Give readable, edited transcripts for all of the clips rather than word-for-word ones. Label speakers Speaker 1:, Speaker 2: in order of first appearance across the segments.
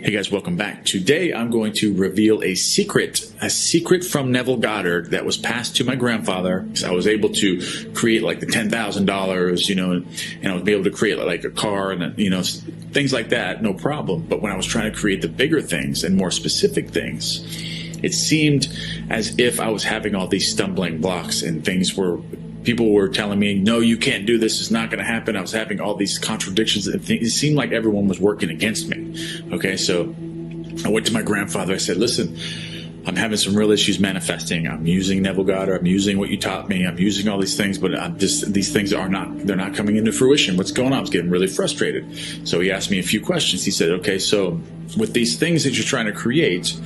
Speaker 1: Hey guys, welcome back. Today I'm going to reveal a secret from Neville Goddard that was passed to my grandfather. I was able to create like the $10,000, and I was able to create like a car and, things like that, no problem. But when I was trying to create the bigger things and more specific things, it seemed as if I was having all these stumbling blocks and people were telling me, no, you can't do this. It's not going to happen. I was having all these contradictions. It seemed like everyone was working against me. Okay, so I went to my grandfather. I said, listen, I'm having some real issues manifesting. I'm using Neville Goddard. I'm using what you taught me. I'm using all these things, but these things they're not coming into fruition. What's going on? I was getting really frustrated. So he asked me a few questions. He said, okay, so with these things that you're trying to create,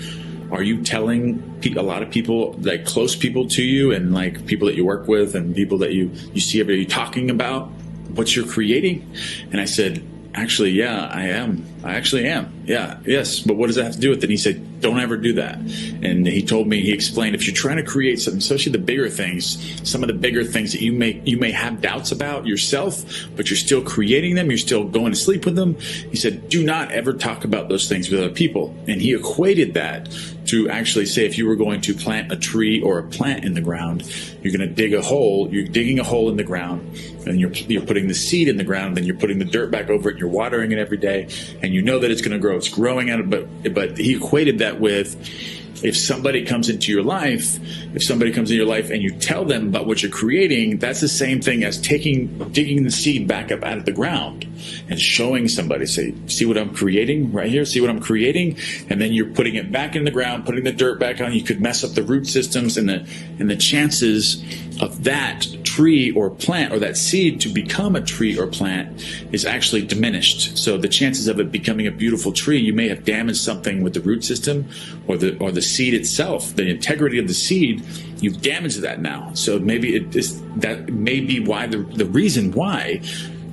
Speaker 1: are you telling a lot of people, like close people to you and like people that you work with and people that you see every day talking about what you're creating? And I said, actually, yeah, I am. I actually am. Yeah, yes. But what does that have to do with it? And he said, don't ever do that. And he explained, if you're trying to create something, especially the bigger things, some of the bigger things that you may have doubts about yourself, but you're still creating them, you're still going to sleep with them. He said, do not ever talk about those things with other people. And he equated that to actually say, if you were going to plant a tree or a plant in the ground, you're going to dig a hole. You're digging a hole in the ground, and you're putting the seed in the ground, then you're putting the dirt back over it, you're watering it every day, and you know that it's going to grow. It's growing out of it. But he equated that with, if somebody comes into your life and you tell them about what you're creating, that's the same thing as digging the seed back up out of the ground and showing somebody, say, see what I'm creating right here? See what I'm creating? And then you're putting it back in the ground, putting the dirt back on. You could mess up the root systems, and the chances of that tree or plant or that seed to become a tree or plant is actually diminished. So the chances of it becoming a beautiful tree, you may have damaged something with the root system or the seed itself, the integrity of the seed. You've damaged that now. So maybe that may be why the reason why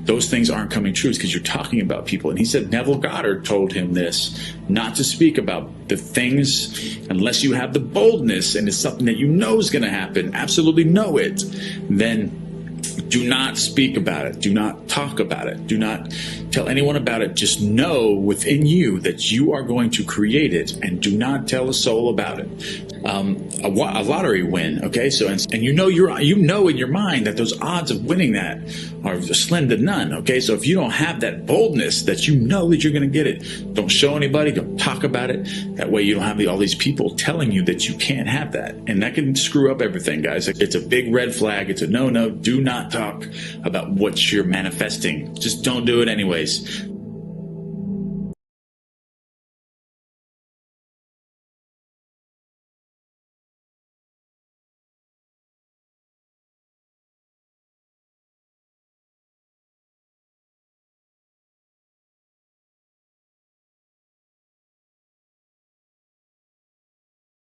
Speaker 1: those things aren't coming true is because you're talking about people. And he said Neville Goddard told him this, not to speak about the things unless you have the boldness and it's something that you know is going to happen, absolutely know it, then do not speak about it. Do not talk about it. Do not tell anyone about it. Just know within you that you are going to create it, and do not tell a soul about it. A lottery win, okay? So and you know in your mind that those odds of winning that are slim to none, okay? So if you don't have that boldness that you know that you're going to get it, don't show anybody, don't talk about it. That way you don't have all these people telling you that you can't have that, and that can screw up everything, guys. It's a big red flag. It's a no. Do not talk about what you're manifesting. Just don't do it anyways.